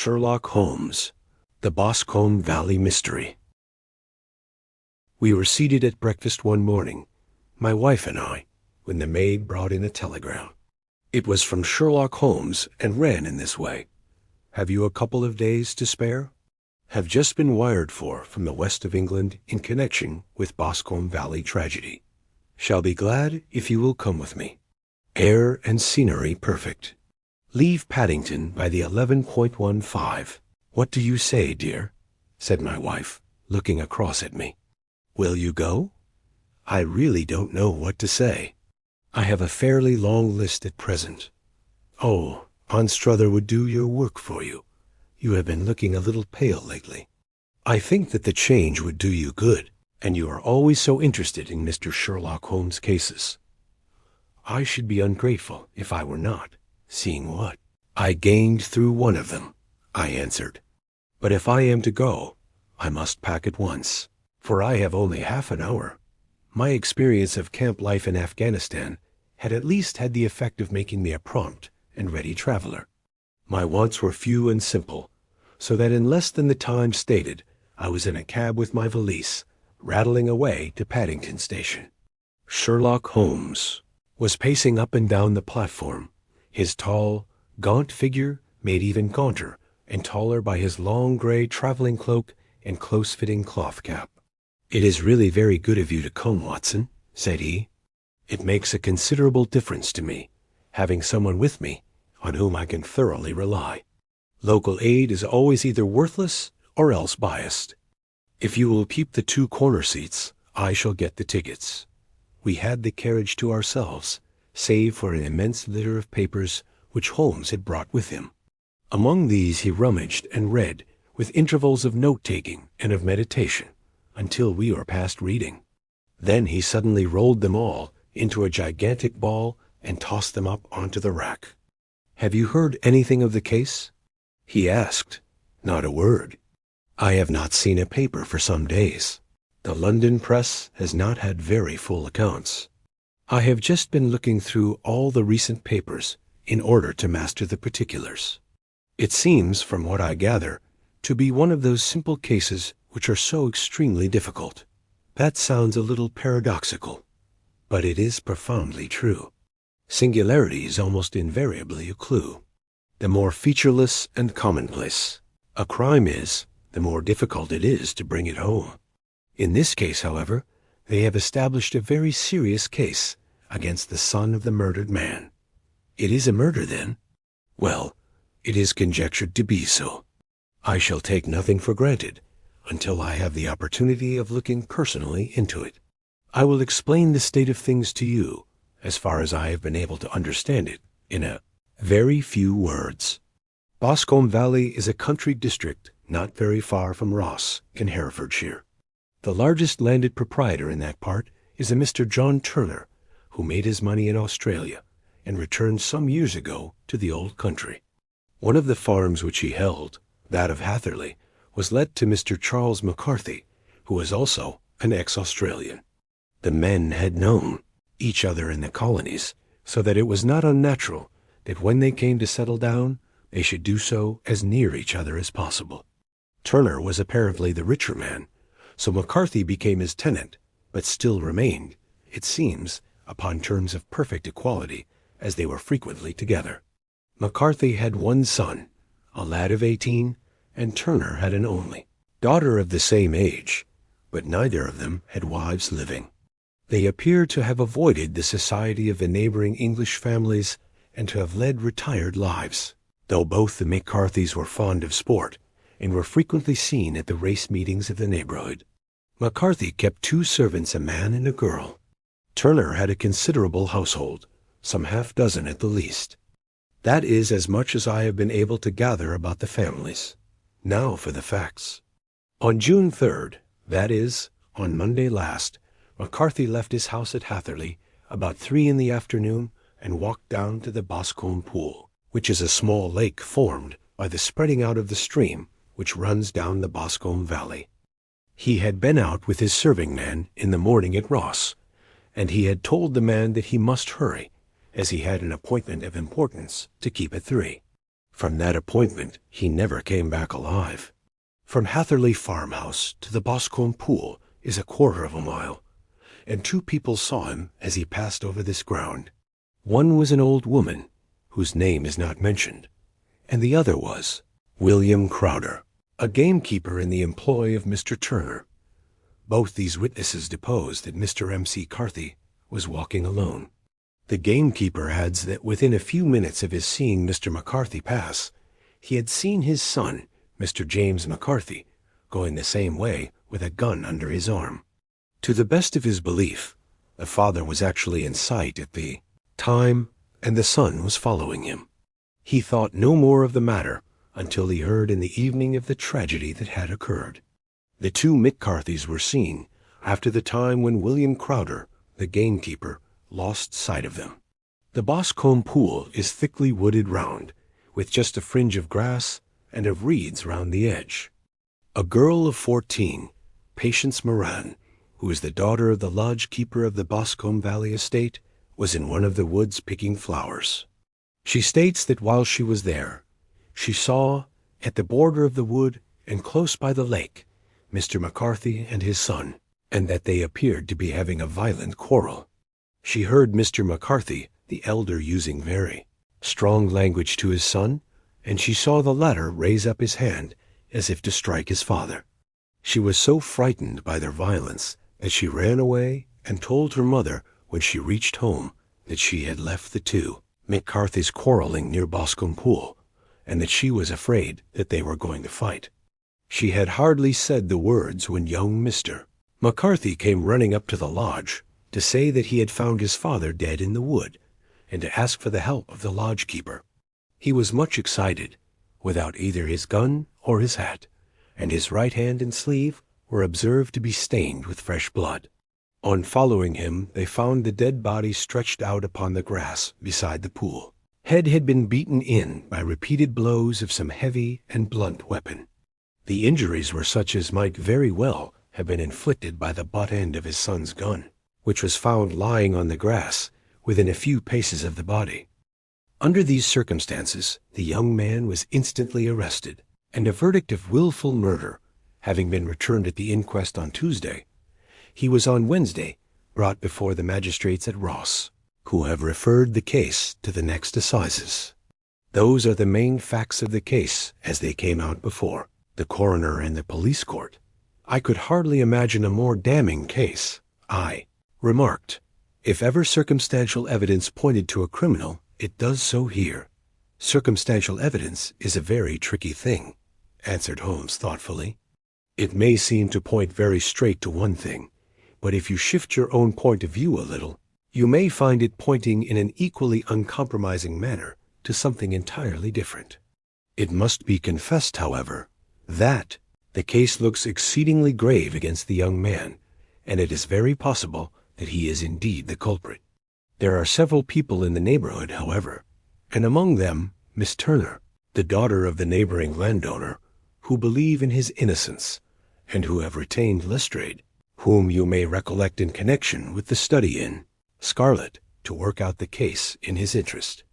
Sherlock Holmes, The Boscombe Valley Mystery. We were seated at breakfast one morning, my wife and I, when the maid brought in a telegram. It was from Sherlock Holmes and ran in this way. "Have you a couple of days to spare? Have just been wired for from the west of England in connection with Boscombe Valley tragedy. Shall be glad if you will come with me. Air and scenery perfect. Leave Paddington by the 11.15. What do you say, dear?" said my wife, looking across at me. "Will you go?" I really don't know what to say. I have a fairly long list at present. Oh, Anstruther would do your work for you. You have been looking a little pale lately. I think that the change would do you good, and you are always so interested in Mr. Sherlock Holmes' cases. I should be ungrateful if I were not, seeing what I gained through one of them, I answered. But if I am to go, I must pack at once, for I have only half an hour. My experience of camp life in Afghanistan had at least had the effect of making me a prompt and ready traveler. My wants were few and simple, so that in less than the time stated, I was in a cab with my valise, rattling away to Paddington Station. Sherlock Holmes was pacing up and down the platform, his tall, gaunt figure made even gaunter and taller by his long gray traveling cloak and close-fitting cloth cap. "It is really very good of you to come, Watson," said he. "It makes a considerable difference to me, having someone with me on whom I can thoroughly rely. Local aid is always either worthless or else biased. If you will keep the 2 corner seats, I shall get the tickets." We had the carriage to ourselves, save for an immense litter of papers which Holmes had brought with him. Among these he rummaged and read, with intervals of note-taking and of meditation, until we were past reading. Then he suddenly rolled them all into a gigantic ball and tossed them up onto the rack. "Have you heard anything of the case?" he asked. "Not a word. I have not seen a paper for some days. The London press has not had very full accounts. I have just been looking through all the recent papers in order to master the particulars. It seems, from what I gather, to be one of those simple cases which are so extremely difficult. That sounds a little paradoxical, but it is profoundly true. Singularity is almost invariably a clue. The more featureless and commonplace a crime is, the more difficult it is to bring it home. In this case, however, they have established a very serious case against the son of the murdered man." "It is a murder, then?" "Well, it is conjectured to be so. I shall take nothing for granted until I have the opportunity of looking personally into it. I will explain the state of things to you, as far as I have been able to understand it, in a very few words. Boscombe Valley is a country district not very far from Ross, in Herefordshire. The largest landed proprietor in that part is a Mr. John Turner, who made his money in Australia and returned some years ago to the old country. One of the farms which he held, that of Hatherley, was let to Mr. Charles McCarthy, who was also an ex-Australian. The men had known each other in the colonies, so that it was not unnatural that when they came to settle down, they should do so as near each other as possible. Turner was apparently the richer man, so McCarthy became his tenant, but still remained, it seems, upon terms of perfect equality, as they were frequently together. McCarthy had one son, a lad of 18, and Turner had an only daughter of the same age, but neither of them had wives living. They appear to have avoided the society of the neighboring English families and to have led retired lives, though both the McCarthys were fond of sport and were frequently seen at the race meetings of the neighborhood. McCarthy kept 2 servants, a man and a girl. Turner had a considerable household, some half-dozen at the least. That is as much as I have been able to gather about the families. Now for the facts. On June 3rd, that is, on Monday last, McCarthy left his house at Hatherley about 3 in the afternoon and walked down to the Boscombe Pool, which is a small lake formed by the spreading out of the stream which runs down the Boscombe Valley. He had been out with his serving man in the morning at Ross, and he had told the man that he must hurry, as he had an appointment of importance to keep at 3. From that appointment he never came back alive. From Hatherley Farmhouse to the Boscombe Pool is 1/4 of a mile, and 2 people saw him as he passed over this ground. One was an old woman, whose name is not mentioned, and the other was William Crowder, a gamekeeper in the employ of Mr. Turner. Both these witnesses deposed that Mr. M.C. Carthy was walking alone. The gamekeeper adds that within a few minutes of his seeing Mr. McCarthy pass, he had seen his son, Mr. James McCarthy, going the same way with a gun under his arm. To the best of his belief, the father was actually in sight at the time, and the son was following him. He thought no more of the matter until he heard in the evening of the tragedy that had occurred. The 2 McCarthys were seen after the time when William Crowder, the gamekeeper, lost sight of them. The Boscombe Pool is thickly wooded round, with just a fringe of grass and of reeds round the edge. A girl of 14, Patience Moran, who is the daughter of the lodge-keeper of the Boscombe Valley estate, was in one of the woods picking flowers. She states that while she was there, she saw, at the border of the wood and close by the lake, Mr. McCarthy and his son, and that they appeared to be having a violent quarrel. She heard Mr. McCarthy, the elder, using very strong language to his son, and she saw the latter raise up his hand as if to strike his father. She was so frightened by their violence that she ran away and told her mother when she reached home that she had left the 2 McCarthys quarreling near Boscombe Pool, and that she was afraid that they were going to fight. She had hardly said the words when young Mr. McCarthy came running up to the lodge to say that he had found his father dead in the wood, and to ask for the help of the lodge-keeper. He was much excited, without either his gun or his hat, and his right hand and sleeve were observed to be stained with fresh blood. On following him, they found the dead body stretched out upon the grass beside the pool. Head had been beaten in by repeated blows of some heavy and blunt weapon. The injuries were such as might very well have been inflicted by the butt end of his son's gun, which was found lying on the grass within a few paces of the body. Under these circumstances, the young man was instantly arrested, and a verdict of willful murder having been returned at the inquest on Tuesday, he was on Wednesday brought before the magistrates at Ross, who have referred the case to the next assizes. Those are the main facts of the case as they came out before the coroner and the police court. I could hardly imagine a more damning case. I remarked, if ever circumstantial evidence pointed to a criminal, it does so here. Circumstantial evidence is a very tricky thing, answered Holmes thoughtfully. It may seem to point very straight to one thing, but if you shift your own point of view a little, you may find it pointing in an equally uncompromising manner to something entirely different. It must be confessed, however, that the case looks exceedingly grave against the young man, and it is very possible that he is indeed the culprit. There are several people in the neighborhood, however, and among them Miss Turner, the daughter of the neighboring landowner, who believe in his innocence, and who have retained Lestrade, whom you may recollect in connection with the study in Scarlet, to work out the case in his interest.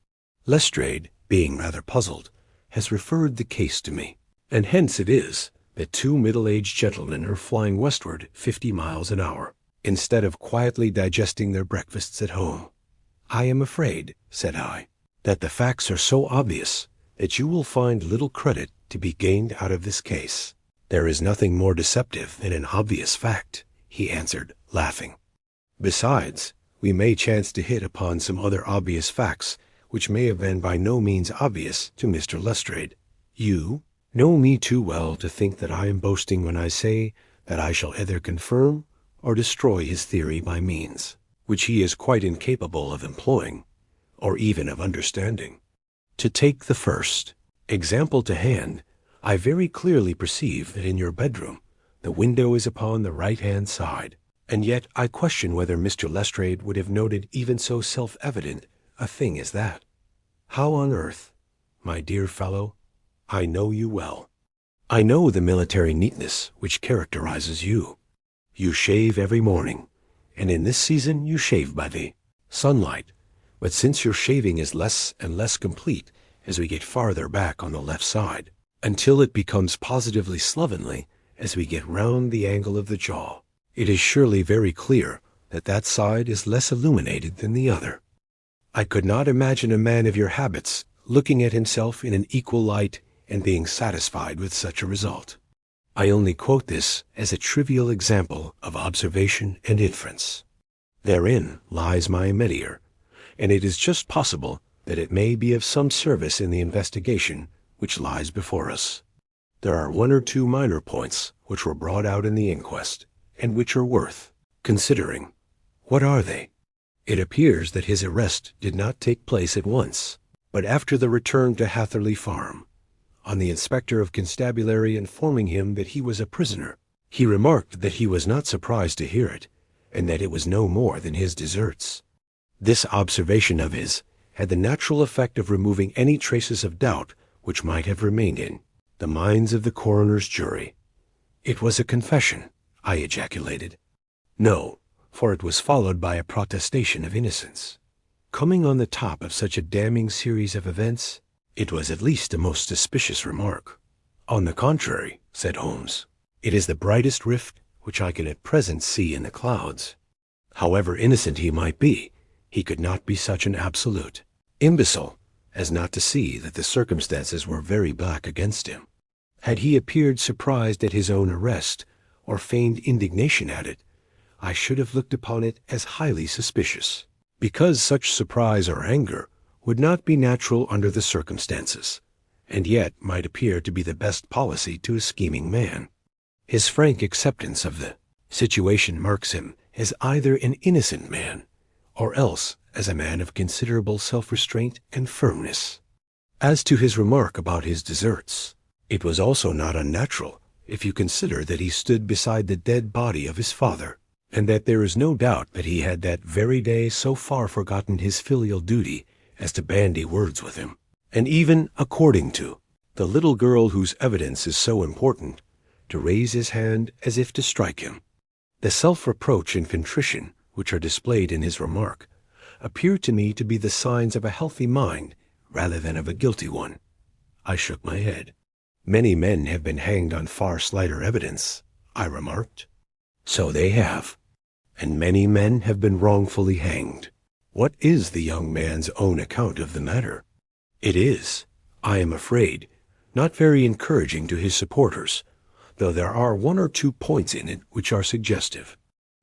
Lestrade, being rather puzzled, has referred the case to me, and hence it is that 2 middle-aged gentlemen are flying westward 50 miles an hour, instead of quietly digesting their breakfasts at home. I am afraid, said I, that the facts are so obvious that you will find little credit to be gained out of this case. There is nothing more deceptive than an obvious fact, he answered, laughing. Besides, we may chance to hit upon some other obvious facts which may have been by no means obvious to Mr. Lestrade. You know me too well to think that I am boasting when I say that I shall either confirm or destroy his theory by means which he is quite incapable of employing, or even of understanding. To take the first example to hand, I very clearly perceive that in your bedroom the window is upon the right-hand side, and yet I question whether Mr. Lestrade would have noted even so self-evident a thing as that. How on earth, my dear fellow, I know you well. I know the military neatness which characterizes you. You shave every morning, and in this season you shave by the sunlight. But since your shaving is less and less complete as we get farther back on the left side, until it becomes positively slovenly as we get round the angle of the jaw. It is surely very clear that that side is less illuminated than the other. I could not imagine a man of your habits looking at himself in an equal light and being satisfied with such a result. I only quote this as a trivial example of observation and inference. Therein lies my métier, and it is just possible that it may be of some service in the investigation which lies before us. There are one or two minor points which were brought out in the inquest, and which are worth considering. What are they? It appears that his arrest did not take place at once, but after the return to Hatherley Farm. On the inspector of constabulary informing him that he was a prisoner, he remarked that he was not surprised to hear it, and that it was no more than his deserts. This observation of his had the natural effect of removing any traces of doubt which might have remained in the minds of the coroner's jury. "It was a confession," I ejaculated. "No, for it was followed by a protestation of innocence. Coming on the top of such a damning series of events, it was at least a most suspicious remark." "On the contrary," said Holmes, "it is the brightest rift which I can at present see in the clouds. However innocent he might be, he could not be such an absolute imbecile as not to see that the circumstances were very black against him. Had he appeared surprised at his own arrest, or feigned indignation at it, I should have looked upon it as highly suspicious, because such surprise or anger would not be natural under the circumstances, and yet might appear to be the best policy to a scheming man. His frank acceptance of the situation marks him as either an innocent man, or else as a man of considerable self-restraint and firmness. As to his remark about his deserts, it was also not unnatural, if you consider that he stood beside the dead body of his father, and that there is no doubt that he had that very day so far forgotten his filial duty as to bandy words with him, and even, according to the little girl whose evidence is so important, to raise his hand as if to strike him. The self-reproach and contrition which are displayed in his remark appear to me to be the signs of a healthy mind rather than of a guilty one. I shook my head. "Many men have been hanged on far slighter evidence," I remarked. "So they have, and many men have been wrongfully hanged. What is the young man's own account of the matter? It is, I am afraid, not very encouraging to his supporters, though there are one or two points in it which are suggestive.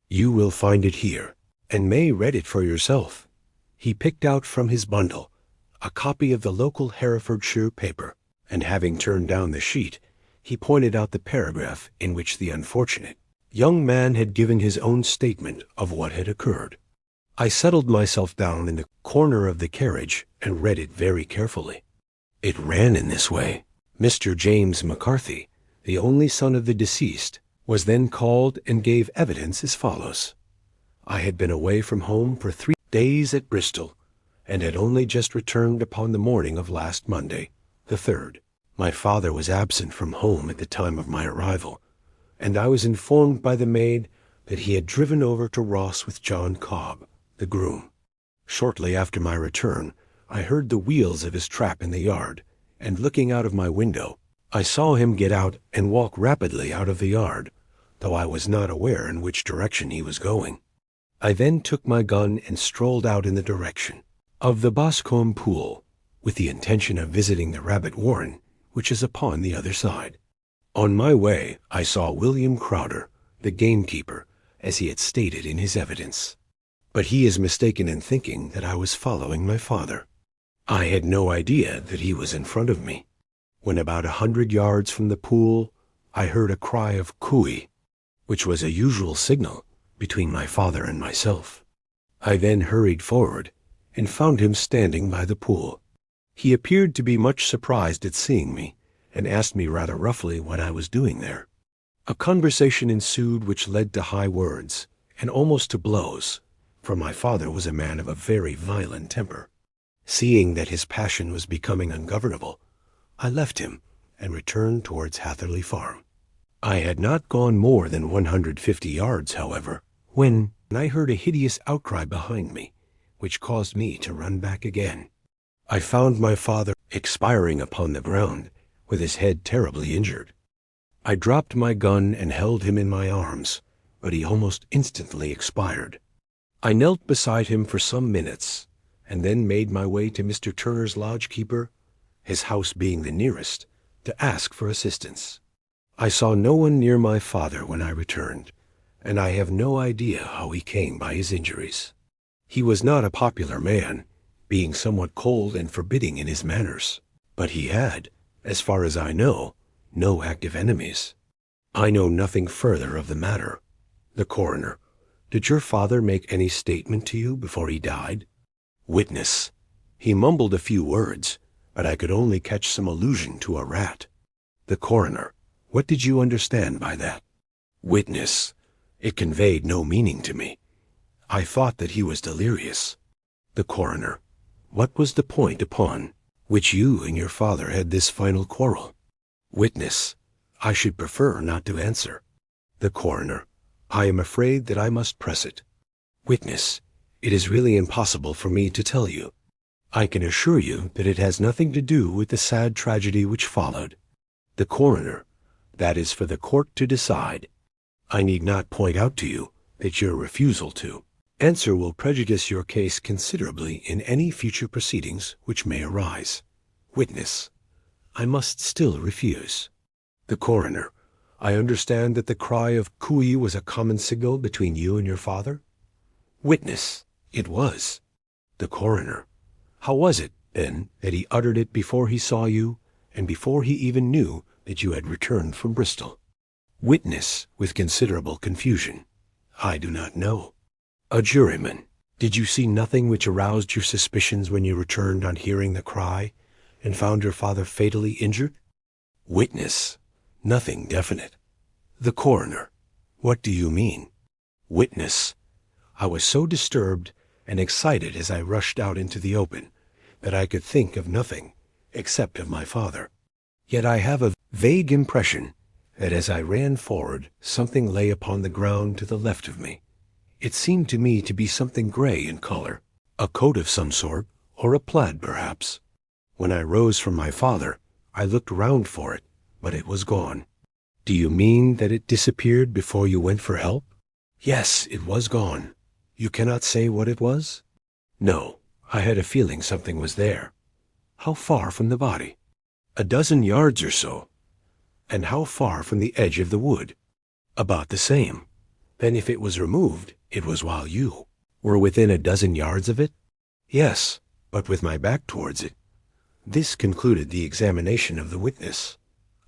You will find it here, and may read it for yourself." He picked out from his bundle a copy of the local Herefordshire paper, and having turned down the sheet, he pointed out the paragraph in which the unfortunate young man had given his own statement of what had occurred. I settled myself down in the corner of the carriage and read it very carefully. It ran in this way: Mr. James McCarthy, the only son of the deceased, was then called and gave evidence as follows. I had been away from home for 3 days at Bristol, and had only just returned upon the morning of last Monday, the 3rd. My father was absent from home at the time of my arrival, and I was informed by the maid that he had driven over to Ross with John Cobb, the groom. Shortly after my return, I heard the wheels of his trap in the yard, and looking out of my window, I saw him get out and walk rapidly out of the yard, though I was not aware in which direction he was going. I then took my gun and strolled out in the direction of the Boscombe Pool, with the intention of visiting the rabbit warren, which is upon the other side. On my way, I saw William Crowder, the gamekeeper, as he had stated in his evidence. But he is mistaken in thinking that I was following my father. I had no idea that he was in front of me. When about 100 yards from the pool, I heard a cry of "cooey," which was a usual signal between my father and myself. I then hurried forward and found him standing by the pool. He appeared to be much surprised at seeing me, and asked me rather roughly what I was doing there. A conversation ensued which led to high words, and almost to blows, for my father was a man of a very violent temper. Seeing that his passion was becoming ungovernable, I left him and returned towards Hatherley Farm. I had not gone more than 150 yards, however, when I heard a hideous outcry behind me, which caused me to run back again. I found my father expiring upon the ground, with his head terribly injured. I dropped my gun and held him in my arms, but he almost instantly expired. I knelt beside him for some minutes, and then made my way to Mr. Turner's lodgekeeper, his house being the nearest, to ask for assistance. I saw no one near my father when I returned, and I have no idea how he came by his injuries. He was not a popular man, being somewhat cold and forbidding in his manners, but he had, as far as I know, no active enemies. I know nothing further of the matter. The coroner: did your father make any statement to you before he died? Witness: he mumbled a few words, but I could only catch some allusion to a rat. The coroner: what did you understand by that? Witness: it conveyed no meaning to me. I thought that he was delirious. The coroner: what was the point upon which you and your father had this final quarrel? Witness: I should prefer not to answer. The coroner: I am afraid that I must press it. Witness: it is really impossible for me to tell you. I can assure you that it has nothing to do with the sad tragedy which followed. The coroner: that is for the court to decide. I need not point out to you that your refusal to answer will prejudice your case considerably in any future proceedings which may arise. Witness: I must still refuse. The coroner: I understand that the cry of "Cooey" was a common signal between you and your father? Witness: it was. The coroner: how was it, then, that he uttered it before he saw you, and before he even knew that you had returned from Bristol? Witness, with considerable confusion: I do not know. A juryman: did you see nothing which aroused your suspicions when you returned on hearing the cry, and found your father fatally injured? Witness: nothing definite. The coroner: what do you mean? Witness: I was so disturbed and excited as I rushed out into the open that I could think of nothing except of my father. Yet I have a vague impression that as I ran forward something lay upon the ground to the left of me. It seemed to me to be something gray in color, a coat of some sort, or a plaid perhaps. When I rose from my father, I looked round for it, but it was gone. Do you mean that it disappeared before you went for help? Yes, it was gone. You cannot say what it was? No, I had a feeling something was there. How far from the body? 12 yards or so. And how far from the edge of the wood? About the same. Then if it was removed, it was while you were within 12 yards of it? Yes, but with my back towards it. This concluded the examination of the witness.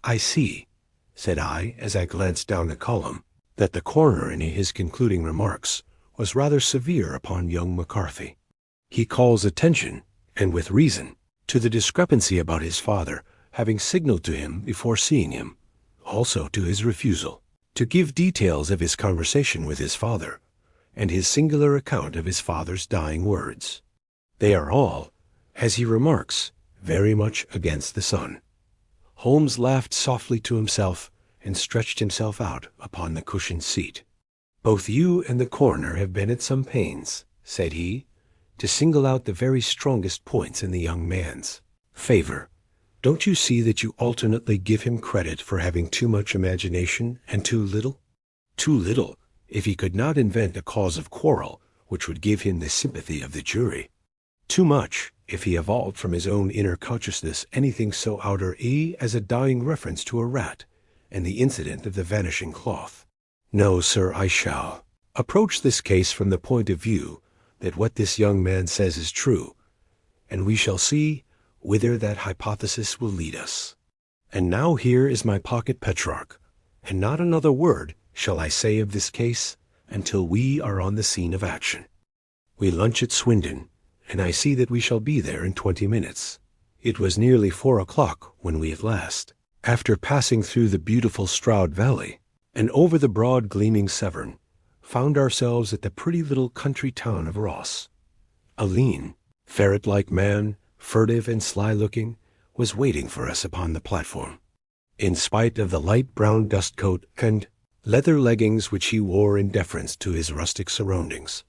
I see, said I, as I glanced down the column, that the coroner in his concluding remarks was rather severe upon young McCarthy. He calls attention, and with reason, to the discrepancy about his father having signaled to him before seeing him, also to his refusal to give details of his conversation with his father, and his singular account of his father's dying words. They are all, as he remarks, very much against the son. Holmes laughed softly to himself and stretched himself out upon the cushioned seat. Both you and the coroner have been at some pains, said he, to single out the very strongest points in the young man's favor. Don't you see that you alternately give him credit for having too much imagination and too little? Too little, if he could not invent a cause of quarrel which would give him the sympathy of the jury. Too much, if he evolved from his own inner consciousness anything so outre as a dying reference to a rat and the incident of the vanishing cloth. No, sir, I shall approach this case from the point of view that what this young man says is true, and we shall see whither that hypothesis will lead us. And now here is my pocket Petrarch, and not another word shall I say of this case until we are on the scene of action. We lunch at Swindon, and I see that we shall be there in 20 minutes. It was nearly 4 o'clock when we at last, after passing through the beautiful Stroud Valley and over the broad gleaming Severn, found ourselves at the pretty little country town of Ross. A lean, ferret-like man, furtive and sly-looking, was waiting for us upon the platform. In spite of the light brown dust coat and leather leggings which he wore in deference to his rustic surroundings,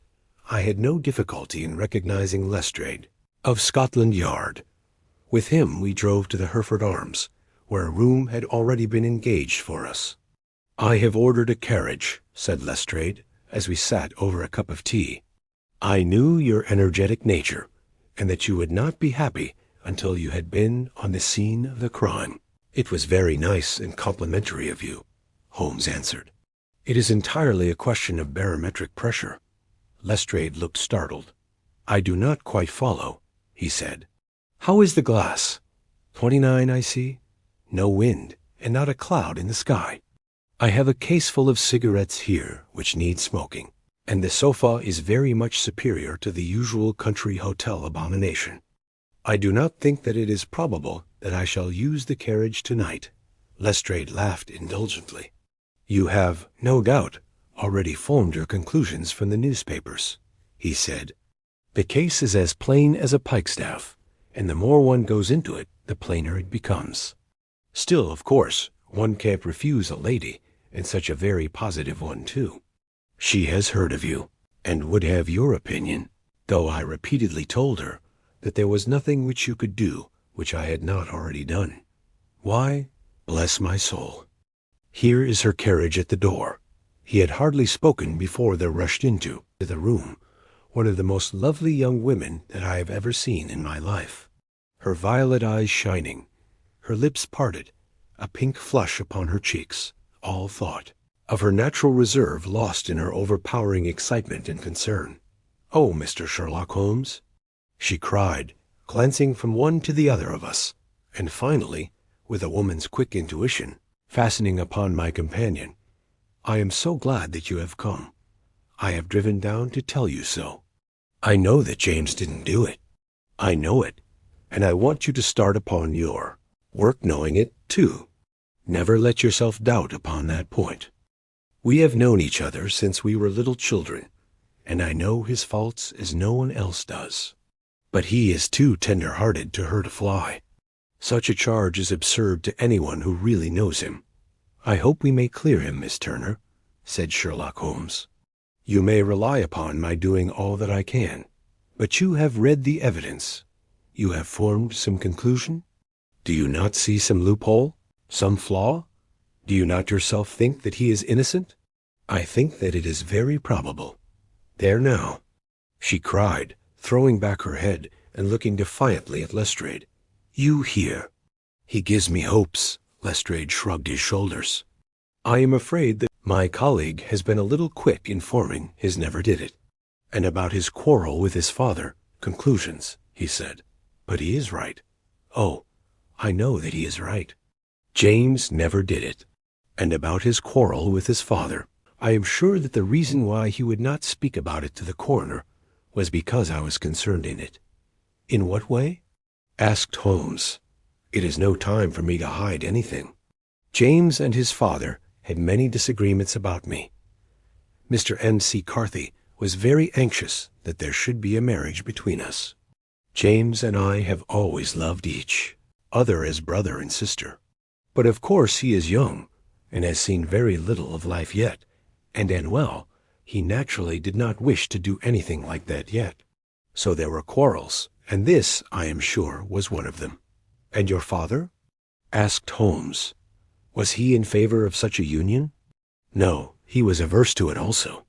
I had no difficulty in recognizing Lestrade, of Scotland Yard. With him we drove to the Hereford Arms, where a room had already been engaged for us. "I have ordered a carriage," said Lestrade, as we sat over a cup of tea. "I knew your energetic nature, and that you would not be happy until you had been on the scene of the crime." "It was very nice and complimentary of you," Holmes answered. "It is entirely a question of barometric pressure." Lestrade looked startled. "I do not quite follow," he said. "How is the glass? 29, I see. No wind, and not a cloud in the sky. I have a case full of cigarettes here which need smoking, and the sofa is very much superior to the usual country hotel abomination. I do not think that it is probable that I shall use the carriage tonight." Lestrade laughed indulgently. "You have, no doubt, already formed your conclusions from the newspapers," he said. "The case is as plain as a pikestaff, and the more one goes into it, the plainer it becomes. Still, of course, one can't refuse a lady, and such a very positive one, too. She has heard of you, and would have your opinion, though I repeatedly told her that there was nothing which you could do which I had not already done. Why, bless my soul, here is her carriage at the door." He had hardly spoken before there rushed into the room one of the most lovely young women that I have ever seen in my life, her violet eyes shining, her lips parted, a pink flush upon her cheeks, all thought of her natural reserve lost in her overpowering excitement and concern. "Oh, Mr. Sherlock Holmes," she cried, glancing from one to the other of us, and finally, with a woman's quick intuition, fastening upon my companion, "I am so glad that you have come. I have driven down to tell you so. I know that James didn't do it. I know it, and I want you to start upon your work knowing it, too. Never let yourself doubt upon that point. We have known each other since we were little children, and I know his faults as no one else does. But he is too tender-hearted to hurt a fly. Such a charge is absurd to anyone who really knows him. I hope we may clear him, Miss Turner," said Sherlock Holmes. "You may rely upon my doing all that I can. But you have read the evidence. You have formed some conclusion? Do you not see some loophole? Some flaw? Do you not yourself think that he is innocent?" "I think that it is very probable. There now," she cried, throwing back her head and looking defiantly at Lestrade. "You here." "He gives me hopes." Lestrade shrugged his shoulders. "I am afraid that my colleague has been a little quick in forming his never-did-it. And about his quarrel with his father, conclusions," he said. "But he is right. Oh, I know that he is right. James never did it. And about his quarrel with his father, I am sure that the reason why he would not speak about it to the coroner was because I was concerned in it." "In what way?" asked Holmes. "It is no time for me to hide anything. James and his father had many disagreements about me. Mr. M.C. Carthy was very anxious that there should be a marriage between us. James and I have always loved each other as brother and sister. But of course he is young, and has seen very little of life yet, and well, he naturally did not wish to do anything like that yet. So there were quarrels, and this, I am sure, was one of them." "And your father?" asked Holmes. "Was he in favor of such a union?" "No, he was averse to it also.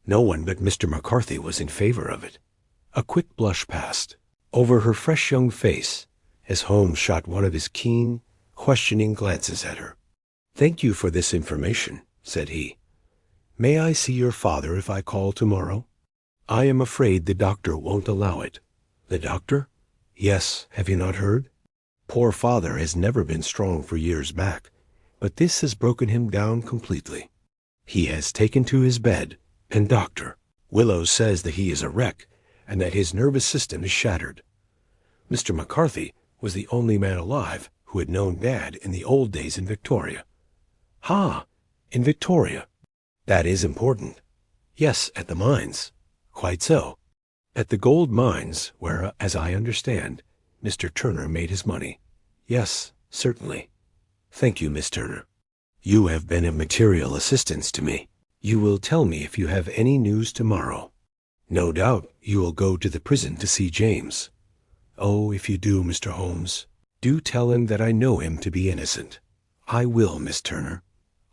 No one but Mr. McCarthy was in favor of it." A quick blush passed over her fresh young face as Holmes shot one of his keen, questioning glances at her. "Thank you for this information," said he. "May I see your father if I call tomorrow?" "I am afraid the doctor won't allow it." "The doctor?" "Yes, have you not heard? Poor father has never been strong for years back, but this has broken him down completely. He has taken to his bed, and Dr. Willows says that he is a wreck, and that his nervous system is shattered. Mr. McCarthy was the only man alive who had known Dad in the old days in Victoria." "Ha! In Victoria? That is important." "Yes, at the mines." "Quite so. At the gold mines, where, as I understand, Mr. Turner made his money." "Yes, certainly." "Thank you, Miss Turner. You have been of material assistance to me. You will tell me if you have any news tomorrow. No doubt you will go to the prison to see James." Oh, if you do, Mr. Holmes, do tell him that I know him to be innocent. I will, Miss Turner.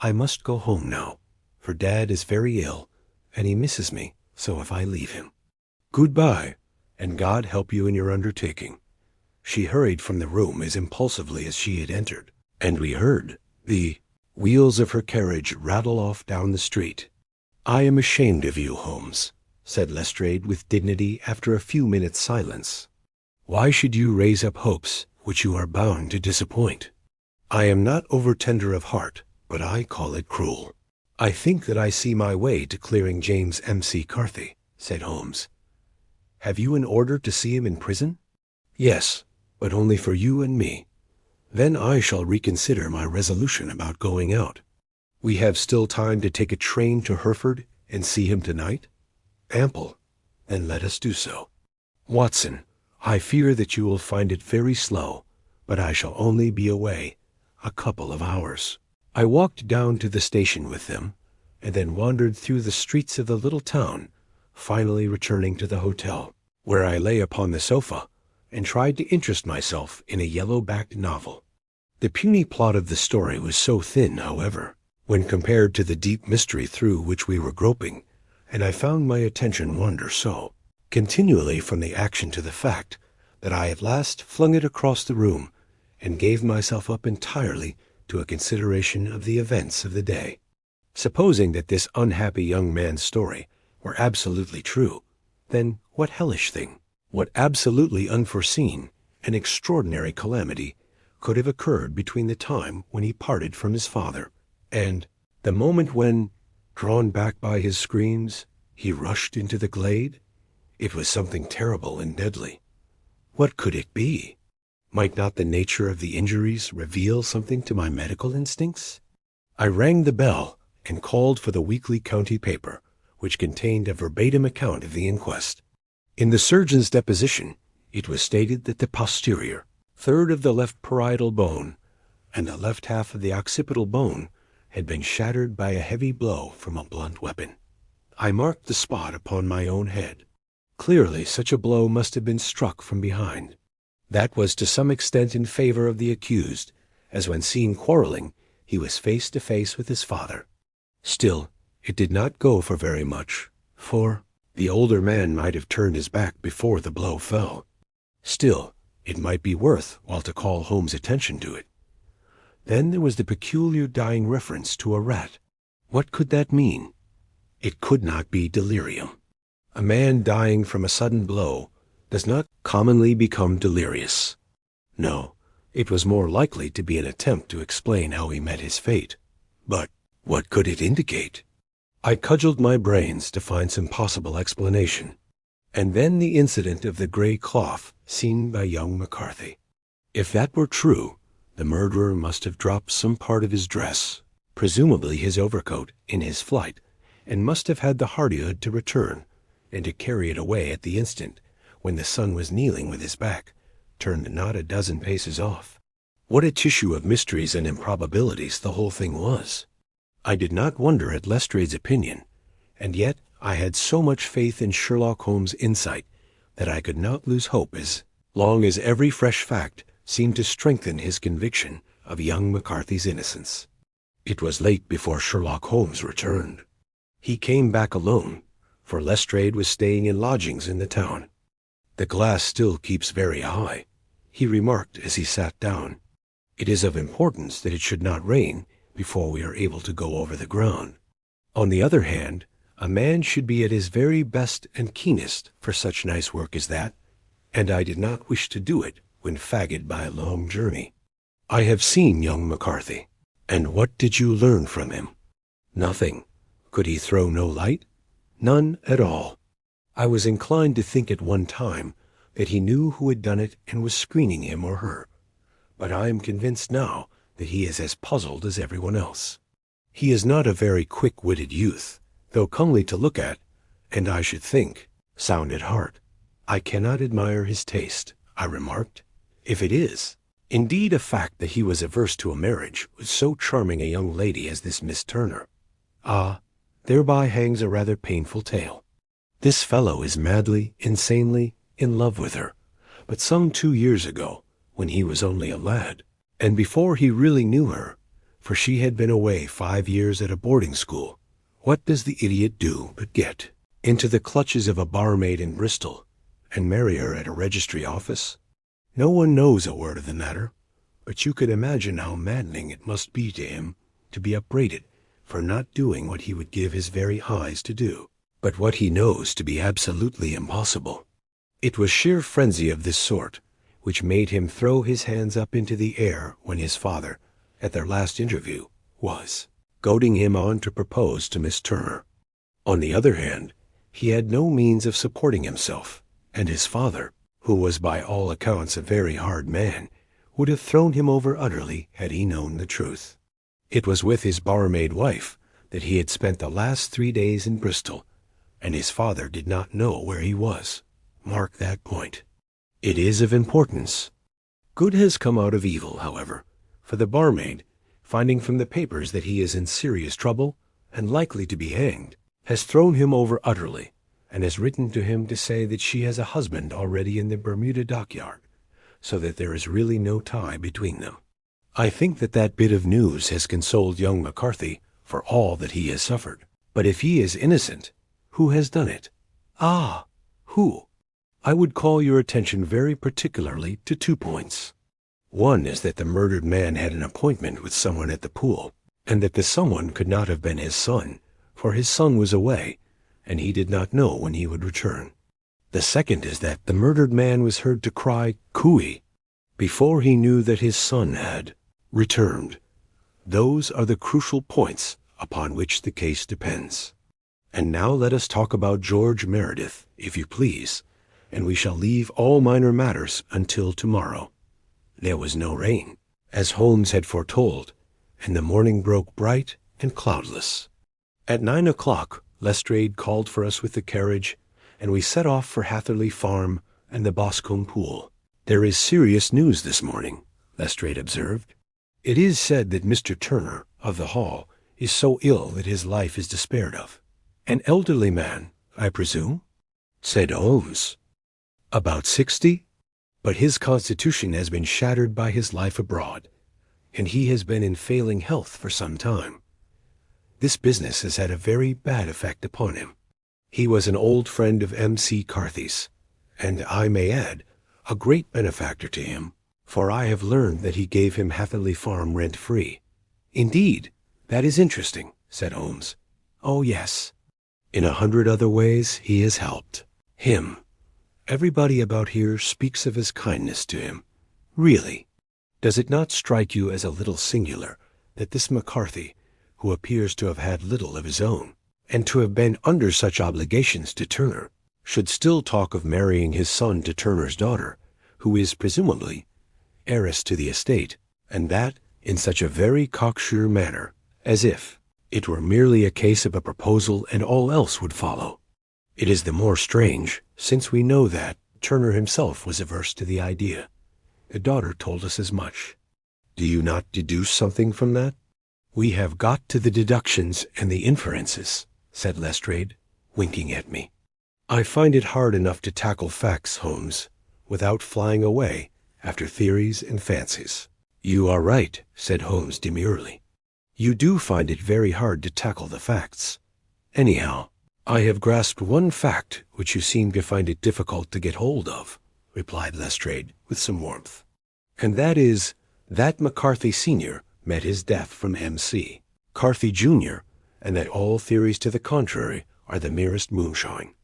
I must go home now, for Dad is very ill, and he misses me, so if I leave him. Goodbye, and God help you in your undertaking. She hurried from the room as impulsively as she had entered, and we heard the wheels of her carriage rattle off down the street. I am ashamed of you, Holmes, said Lestrade with dignity after a few minutes' silence. Why should you raise up hopes which you are bound to disappoint? I am not over-tender of heart, but I call it cruel. I think that I see my way to clearing James M.C. Carthy, said Holmes. Have you an order to see him in prison? Yes, but only for you and me. Then I shall reconsider my resolution about going out. We have still time to take a train to Hereford and see him tonight? Ample. Then let us do so. Watson, I fear that you will find it very slow, but I shall only be away a couple of hours. I walked down to the station with them, and then wandered through the streets of the little town, finally returning to the hotel, where I lay upon the sofa and tried to interest myself in a yellow-backed novel. The puny plot of the story was so thin, however, when compared to the deep mystery through which we were groping, and I found my attention wander so continually from the action to the fact that I at last flung it across the room and gave myself up entirely to a consideration of the events of the day. Supposing that this unhappy young man's story were absolutely true, then what hellish thing, what absolutely unforeseen and extraordinary calamity could have occurred between the time when he parted from his father and the moment when, drawn back by his screams, he rushed into the glade? It was something terrible and deadly. What could it be? Might not the nature of the injuries reveal something to my medical instincts? I rang the bell and called for the weekly county paper, which contained a verbatim account of the inquest. In the surgeon's deposition, it was stated that the posterior third of the left parietal bone and the left half of the occipital bone had been shattered by a heavy blow from a blunt weapon. I marked the spot upon my own head. Clearly such a blow must have been struck from behind. That was to some extent in favor of the accused, as when seen quarreling, he was face to face with his father. Still, it did not go for very much, for the older man might have turned his back before the blow fell. Still, it might be worth while to call Holmes' attention to it. Then there was the peculiar dying reference to a rat. What could that mean? It could not be delirium. A man dying from a sudden blow does not commonly become delirious. No, it was more likely to be an attempt to explain how he met his fate. But what could it indicate? I cudgeled my brains to find some possible explanation. And then the incident of the gray cloth seen by young McCarthy. If that were true, the murderer must have dropped some part of his dress, presumably his overcoat, in his flight, and must have had the hardihood to return, and to carry it away at the instant when the son was kneeling with his back turned not a dozen paces off. What a tissue of mysteries and improbabilities the whole thing was! I did not wonder at Lestrade's opinion, and yet I had so much faith in Sherlock Holmes' insight that I could not lose hope as long as every fresh fact seemed to strengthen his conviction of young McCarthy's innocence. It was late before Sherlock Holmes returned. He came back alone, for Lestrade was staying in lodgings in the town. "The glass still keeps very high," he remarked as he sat down. "It is of importance that it should not rain before we are able to go over the ground. On the other hand, a man should be at his very best and keenest for such nice work as that, and I did not wish to do it when fagged by a long journey. I have seen young McCarthy, and what did you learn from him? Nothing. Could he throw no light? None at all. I was inclined to think at one time that he knew who had done it and was screening him or her, but I am convinced now that he is as puzzled as everyone else. He is not a very quick-witted youth, though comely to look at, and I should think, sound at heart. I cannot admire his taste," I remarked. "If it is, indeed, a fact that he was averse to a marriage with so charming a young lady as this Miss Turner. Ah, thereby hangs a rather painful tale. This fellow is madly, insanely in love with her, but some 2 years ago, when he was only a lad, and before he really knew her, for she had been away 5 years at a boarding school. What does the idiot do but get into the clutches of a barmaid in Bristol and marry her at a registry office? No one knows a word of the matter, but you could imagine how maddening it must be to him to be upbraided for not doing what he would give his very eyes to do, but what he knows to be absolutely impossible. It was sheer frenzy of this sort which made him throw his hands up into the air when his father, at their last interview, was goading him on to propose to Miss Turner. On the other hand, he had no means of supporting himself, and his father, who was by all accounts a very hard man, would have thrown him over utterly had he known the truth. It was with his barmaid wife that he had spent the last 3 days in Bristol, and his father did not know where he was. Mark that point. It is of importance. Good has come out of evil, however, for the barmaid, finding from the papers that he is in serious trouble and likely to be hanged, has thrown him over utterly, and has written to him to say that she has a husband already in the Bermuda dockyard, so that there is really no tie between them. I think that that bit of news has consoled young McCarthy for all that he has suffered. But if he is innocent, who has done it? Ah, who? I would call your attention very particularly to 2 points. One is that the murdered man had an appointment with someone at the pool, and that the someone could not have been his son, for his son was away, and he did not know when he would return. The second is that the murdered man was heard to cry "Cooey" before he knew that his son had returned. Those are the crucial points upon which the case depends. And now let us talk about George Meredith, if you please, and we shall leave all minor matters until tomorrow. There was no rain, as Holmes had foretold, and the morning broke bright and cloudless. At 9 o'clock, Lestrade called for us with the carriage, and we set off for Hatherley Farm and the Boscombe Pool. "There is serious news this morning," Lestrade observed. "It is said that Mr. Turner, of the Hall, is so ill that his life is despaired of." "An elderly man, I presume?" said Holmes. "About 60, but his constitution has been shattered by his life abroad, and he has been in failing health for some time. This business has had a very bad effect upon him. He was an old friend of M.C. Carthy's, and I may add, a great benefactor to him, for I have learned that he gave him Hatherley Farm rent-free." "Indeed, that is interesting," said Holmes. "Oh, yes. In 100 other ways he has helped him. Everybody about here speaks of his kindness to him. Really, does it not strike you as a little singular that this McCarthy, who appears to have had little of his own, and to have been under such obligations to Turner, should still talk of marrying his son to Turner's daughter, who is presumably heiress to the estate, and that in such a very cocksure manner, as if it were merely a case of a proposal and all else would follow? It is the more strange, since we know that Turner himself was averse to the idea. The daughter told us as much. Do you not deduce something from that?" "We have got to the deductions and the inferences," said Lestrade, winking at me. "I find it hard enough to tackle facts, Holmes, without flying away after theories and fancies." "You are right," said Holmes demurely. "You do find it very hard to tackle the facts. Anyhow, I have grasped one fact which you seem to find it difficult to get hold of," replied Lestrade with some warmth. "And that is, that McCarthy Sr. met his death from M.C. Carthy Jr., and that all theories to the contrary are the merest moonshine."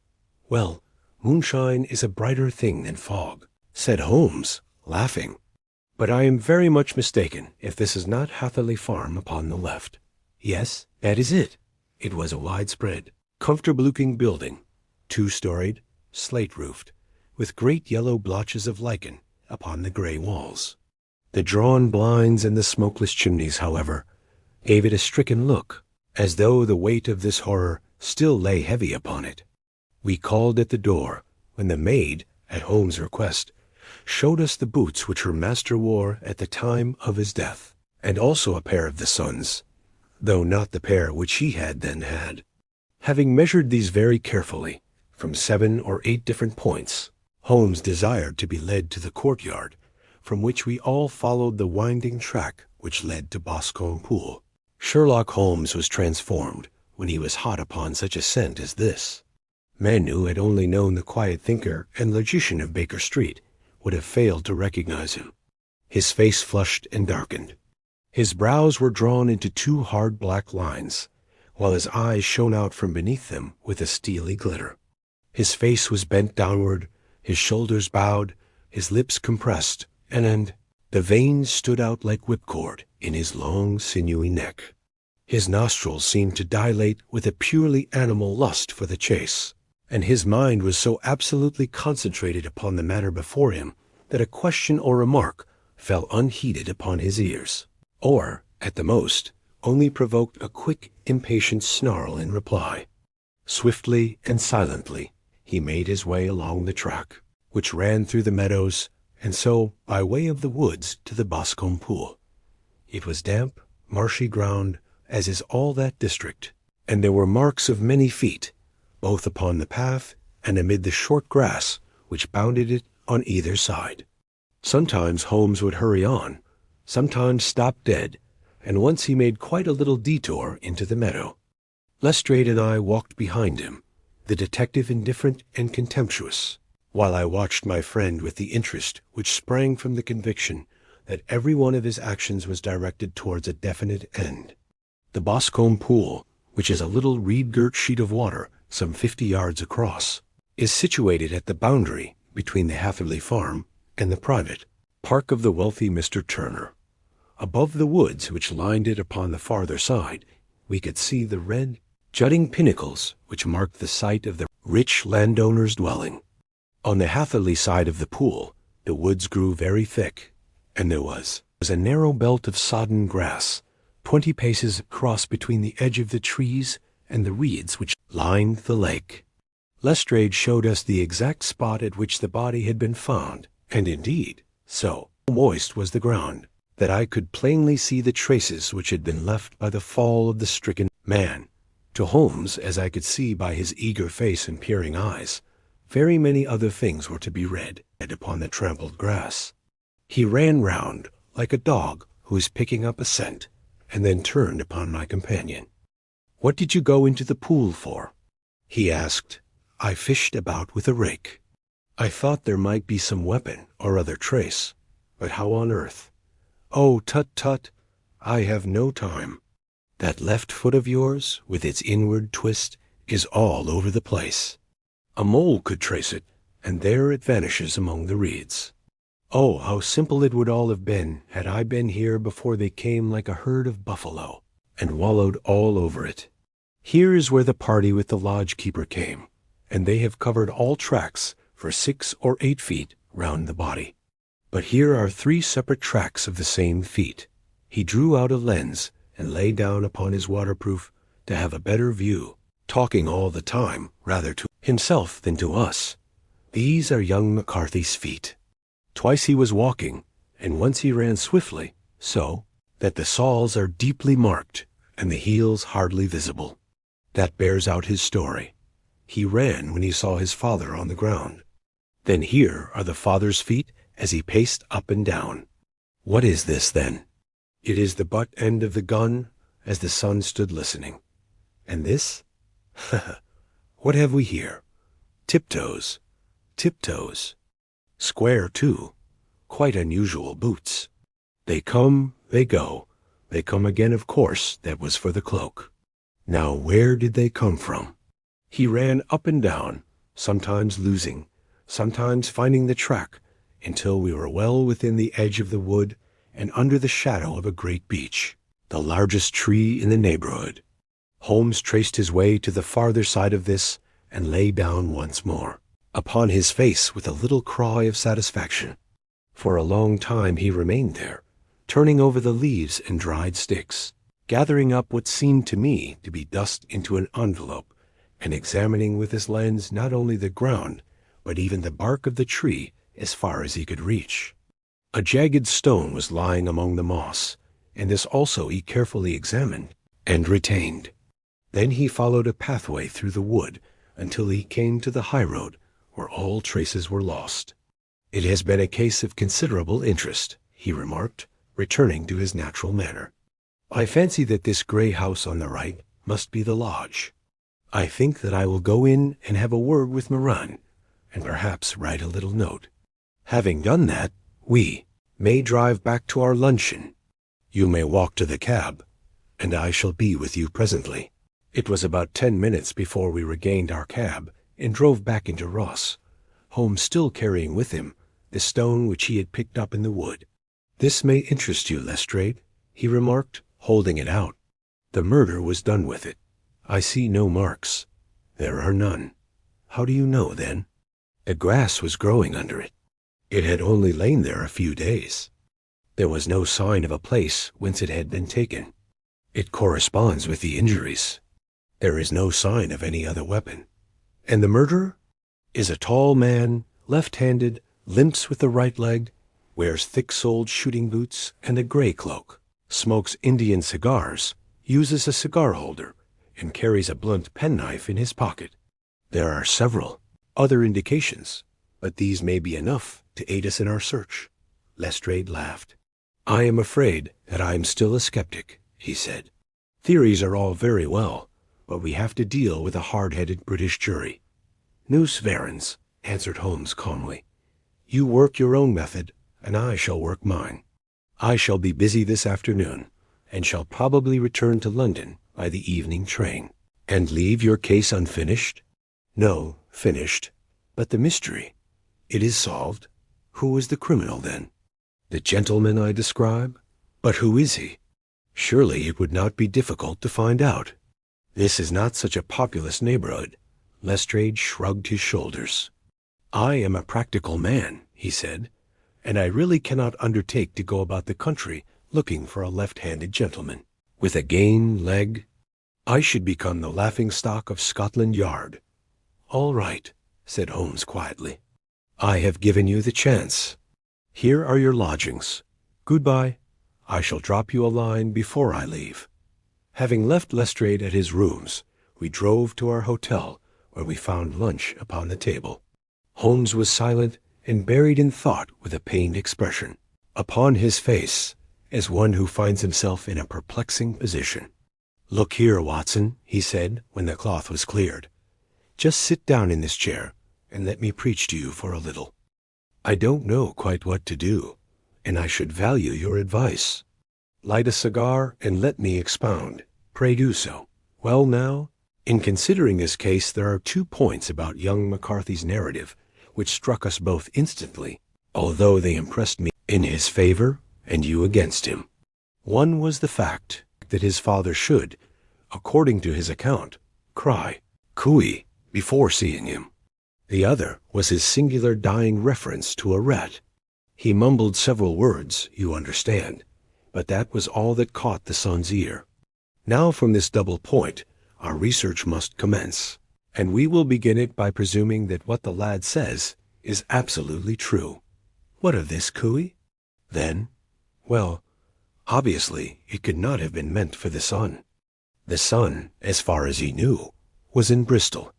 "Well, moonshine is a brighter thing than fog," said Holmes, laughing. "But I am very much mistaken if this is not Hatherley Farm upon the left. Yes, that is it." It was a widespread, comfortable-looking building, 2-storied, slate-roofed, with great yellow blotches of lichen upon the gray walls. The drawn blinds and the smokeless chimneys, however, gave it a stricken look, as though the weight of this horror still lay heavy upon it. We called at the door, when the maid, at Holmes' request, showed us the boots which her master wore at the time of his death, and also a pair of the son's, though not the pair which he had then had. Having measured these very carefully, from 7 or 8 different points, Holmes desired to be led to the courtyard, from which we all followed the winding track which led to Boscombe Pool. Sherlock Holmes was transformed when he was hot upon such a scent as this. Men who had only known the quiet thinker and logician of Baker Street would have failed to recognize him. His face flushed and darkened. His brows were drawn into two hard black lines, while his eyes shone out from beneath them with a steely glitter. His face was bent downward, his shoulders bowed, his lips compressed, and the veins stood out like whipcord in his long, sinewy neck. His nostrils seemed to dilate with a purely animal lust for the chase, and his mind was so absolutely concentrated upon the matter before him that a question or remark fell unheeded upon his ears, or, at the most, only provoked a quick, impatient snarl in reply. Swiftly and silently he made his way along the track, which ran through the meadows, and so by way of the woods to the Boscombe Pool. It was damp, marshy ground, as is all that district, and there were marks of many feet, both upon the path and amid the short grass which bounded it on either side. Sometimes Holmes would hurry on, sometimes stop dead, and once he made quite a little detour into the meadow. Lestrade and I walked behind him, the detective indifferent and contemptuous, while I watched my friend with the interest which sprang from the conviction that every one of his actions was directed towards a definite end. The Boscombe Pool, which is a little reed-girt sheet of water some 50 yards across, is situated at the boundary between the Hatherley farm and the private park of the wealthy Mr. Turner. Above the woods which lined it upon the farther side, we could see the red, jutting pinnacles which marked the site of the rich landowner's dwelling. On the Hatherley side of the pool, the woods grew very thick, and there was a narrow belt of sodden grass, 20 paces across between the edge of the trees and the reeds which lined the lake. Lestrade showed us the exact spot at which the body had been found, and indeed, so moist was the ground that I could plainly see the traces which had been left by the fall of the stricken man. To Holmes, as I could see by his eager face and peering eyes, very many other things were to be read upon the trampled grass. He ran round like a dog who is picking up a scent, and then turned upon my companion. "What did you go into the pool for?" he asked. "I fished about with a rake. I thought there might be some weapon or other trace, but how on earth—" "Oh, tut, tut, I have no time. That left foot of yours, with its inward twist, is all over the place. A mole could trace it, and there it vanishes among the reeds. Oh, how simple it would all have been had I been here before they came like a herd of buffalo, and wallowed all over it. Here is where the party with the lodge-keeper came, and they have covered all tracks for 6 or 8 feet round the body. But here are 3 separate tracks of the same feet." He drew out a lens and lay down upon his waterproof to have a better view, talking all the time rather to himself than to us. "These are young McCarthy's feet. Twice he was walking, and once he ran swiftly, so that the soles are deeply marked and the heels hardly visible. That bears out his story. He ran when he saw his father on the ground. Then here are the father's feet as he paced up and down. What is this, then? It is the butt end of the gun as the son stood listening. And this? What have we here? Tiptoes. Tiptoes. Square, too. Quite unusual boots. They come, they go. They come again, of course, that was for the cloak. Now where did they come from?" He ran up and down, sometimes losing, sometimes finding the track, until we were well within the edge of the wood and under the shadow of a great beech, the largest tree in the neighborhood. Holmes traced his way to the farther side of this and lay down once more, upon his face with a little cry of satisfaction. For a long time he remained there, turning over the leaves and dried sticks, gathering up what seemed to me to be dust into an envelope, and examining with his lens not only the ground, but even the bark of the tree as far as he could reach. A jagged stone was lying among the moss, and this also he carefully examined and retained. Then he followed a pathway through the wood until he came to the highroad, where all traces were lost. "It has been a case of considerable interest," he remarked, returning to his natural manner. "I fancy that this gray house on the right must be the lodge. I think that I will go in and have a word with Moran, and perhaps write a little note. Having done that, we may drive back to our luncheon. You may walk to the cab, and I shall be with you presently." It was about 10 minutes before we regained our cab and drove back into Ross, Holmes still carrying with him the stone which he had picked up in the wood. "This may interest you, Lestrade," he remarked, holding it out. "The murder was done with it. I see no marks. There are none." "How do you know, then?" "The grass was growing under it. It had only lain there a few days. There was no sign of a place whence it had been taken. It corresponds with the injuries. There is no sign of any other weapon. And the murderer is a tall man, left-handed, limps with the right leg, wears thick-soled shooting boots and a gray cloak, smokes Indian cigars, uses a cigar holder, and carries a blunt penknife in his pocket. There are several other indications, but these may be enough to aid us in our search." Lestrade laughed. "I am afraid that I am still a skeptic," he said. "Theories are all very well, but we have to deal with a hard-headed British jury." "Nous verrons," answered Holmes calmly. "You work your own method, and I shall work mine. I shall be busy this afternoon, and shall probably return to London by the evening train." "And leave your case unfinished?" "No, finished. But the mystery, it is solved. Who is the criminal, then?" "The gentleman I describe? But who is he? Surely it would not be difficult to find out. This is not such a populous neighborhood." Lestrade shrugged his shoulders. "I am a practical man," he said, "and I really cannot undertake to go about the country looking for a left-handed gentleman with a game leg. I should become the laughing-stock of Scotland Yard." "All right," said Holmes quietly. "I have given you the chance. Here are your lodgings. Goodbye. I shall drop you a line before I leave." Having left Lestrade at his rooms, we drove to our hotel, where we found lunch upon the table. Holmes was silent and buried in thought with a pained expression upon his face, as one who finds himself in a perplexing position. "Look here, Watson," he said when the cloth was cleared. "Just sit down in this chair and let me preach to you for a little. I don't know quite what to do, and I should value your advice. Light a cigar and let me expound. Pray do so. Well now, in considering this case, there are 2 points about young McCarthy's narrative which struck us both instantly, although they impressed me in his favor and you against him. One was the fact that his father should, according to his account, cry "Cooey" before seeing him. The other was his singular dying reference to a rat. He mumbled several words, you understand, but that was all that caught the son's ear. Now from this double point, our research must commence, and we will begin it by presuming that what the lad says is absolutely true. What of this, Cooey? Then, well, obviously it could not have been meant for the son. The son, as far as he knew, was in Bristol.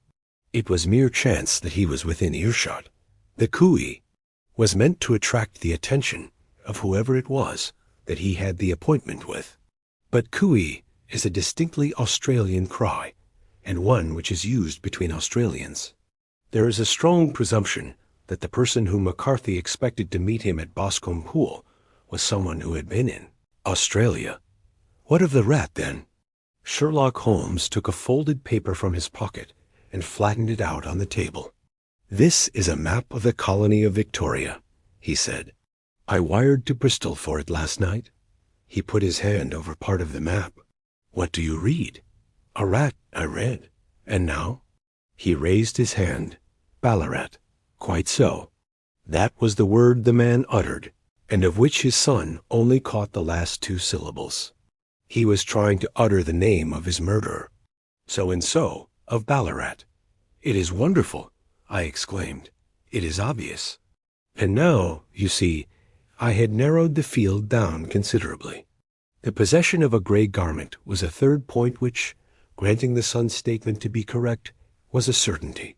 It was mere chance that he was within earshot. The Cooey was meant to attract the attention of whoever it was that he had the appointment with. But Cooey is a distinctly Australian cry, and one which is used between Australians. There is a strong presumption that the person whom McCarthy expected to meet him at Boscombe Pool was someone who had been in Australia. What of the rat, then? Sherlock Holmes took a folded paper from his pocket and flattened it out on the table. "This is a map of the colony of Victoria," he said. "I wired to Bristol for it last night." He put his hand over part of the map. "What do you read?" "A rat," I read. "And now?" He raised his hand. "Ballarat." "Quite so." That was the word the man uttered, and of which his son only caught the last 2 syllables. He was trying to utter the name of his murderer. So and so, of Ballarat. "It is wonderful," I exclaimed. "It is obvious." And now, you see, I had narrowed the field down considerably. The possession of a gray garment was a third point which, granting the son's statement to be correct, was a certainty.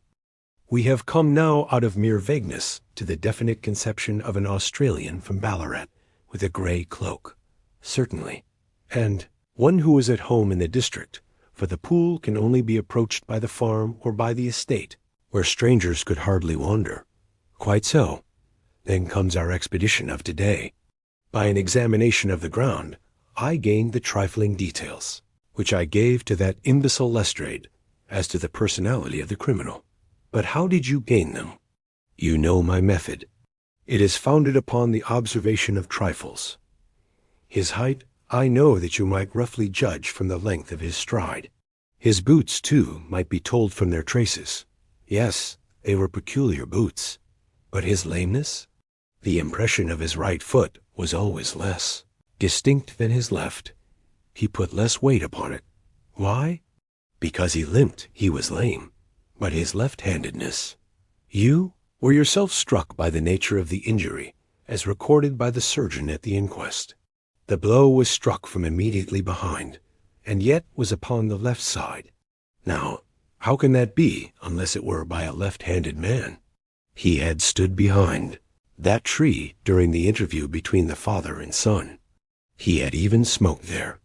We have come now out of mere vagueness to the definite conception of an Australian from Ballarat with a grey cloak. Certainly. And one who is at home in the district, for the pool can only be approached by the farm or by the estate, where strangers could hardly wander. Quite so. Then comes our expedition of today. By an examination of the ground, I gained the trifling details, which I gave to that imbecile Lestrade, as to the personality of the criminal. But how did you gain them? You know my method. It is founded upon the observation of trifles. His height, I know that you might roughly judge from the length of his stride. His boots, too, might be told from their traces. Yes, they were peculiar boots. But his lameness? The impression of his right foot was always less distinct than his left. He put less weight upon it. Why? Because he limped, he was lame. But his left-handedness. You were yourself struck by the nature of the injury, as recorded by the surgeon at the inquest. The blow was struck from immediately behind, and yet was upon the left side. Now, how can that be, unless it were by a left-handed man? He had stood behind that tree during the interview between the father and son. He had even smoked there.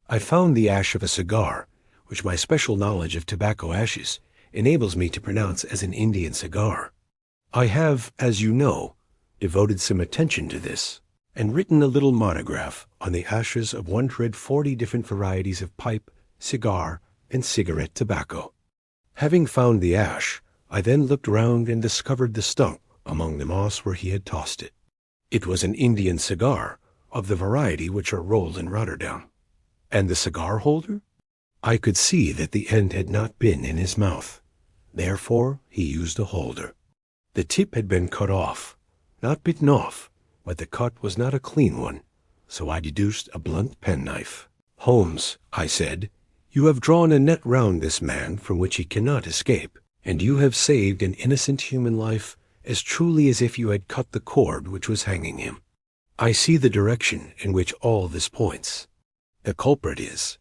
I found the ash of a cigar, which my special knowledge of tobacco ashes enables me to pronounce as an Indian cigar. I have, as you know, devoted some attention to this, and written a little monograph on the ashes of 140 different varieties of pipe, cigar, and cigarette tobacco. Having found the ash, I then looked round and discovered the stump among the moss where he had tossed it. It was an Indian cigar, of the variety which are rolled in Rotterdam. And the cigar holder? I could see that the end had not been in his mouth. Therefore he used a holder. The tip had been cut off, not bitten off, but the cut was not a clean one, so I deduced a blunt penknife. Holmes, I said, you have drawn a net round this man from which he cannot escape, and you have saved an innocent human life as truly as if you had cut the cord which was hanging him. I see the direction in which all this points. The culprit is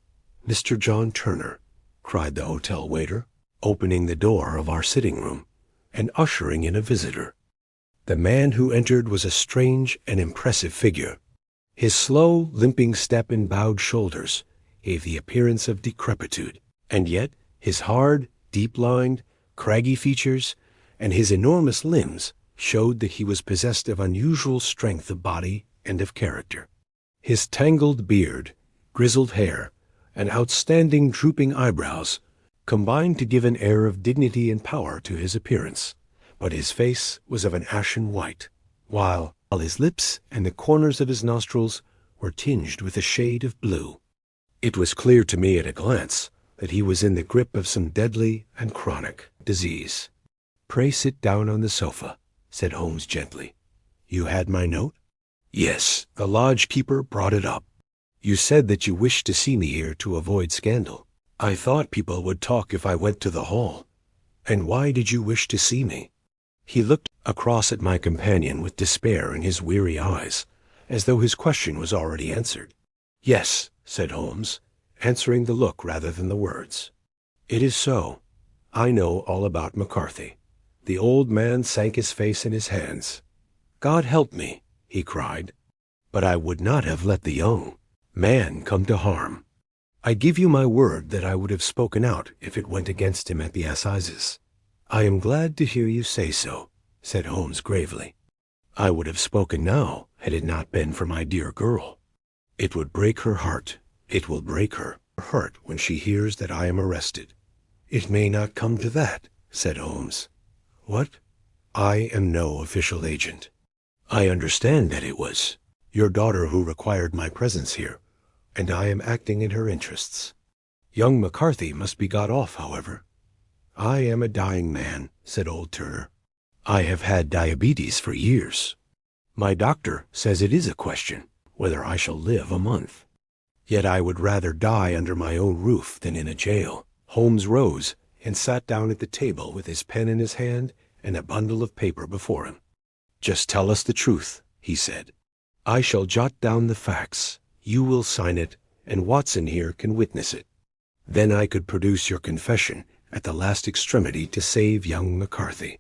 Mr. John Turner, cried the hotel waiter, opening the door of our sitting-room and ushering in a visitor. The man who entered was a strange and impressive figure. His slow, limping step and bowed shoulders gave the appearance of decrepitude, and yet his hard, deep-lined, craggy features and his enormous limbs showed that he was possessed of unusual strength of body and of character. His tangled beard, grizzled hair, and outstanding drooping eyebrows combined to give an air of dignity and power to his appearance, but his face was of an ashen white, while his lips and the corners of his nostrils were tinged with a shade of blue. It was clear to me at a glance that he was in the grip of some deadly and chronic disease. "Pray sit down on the sofa," said Holmes gently. "You had my note?" "Yes, the lodge-keeper brought it up. You said that you wished to see me here to avoid scandal. I thought people would talk if I went to the hall. And why did you wish to see me?" He looked across at my companion with despair in his weary eyes, as though his question was already answered. "Yes," said Holmes, answering the look rather than the words. "It is so. I know all about McCarthy." The old man sank his face in his hands. "God help me," he cried, "but I would not have let the young man come to harm. I give you my word that I would have spoken out if it went against him at the assizes." "I am glad to hear you say so," said Holmes gravely. "I would have spoken now had it not been for my dear girl. It would break her heart. It will break her heart when she hears that I am arrested." "It may not come to that," said Holmes. "What?" "I am no official agent. I understand that it was your daughter who required my presence here, and I am acting in her interests. Young McCarthy must be got off, however." "I am a dying man," said old Turner. "I have had diabetes for years. My doctor says it is a question whether I shall live a month. Yet I would rather die under my own roof than in a jail." Holmes rose and sat down at the table with his pen in his hand and a bundle of paper before him. "Just tell us the truth," he said. "I shall jot down the facts. You will sign it, and Watson here can witness it. Then I could produce your confession at the last extremity to save young McCarthy.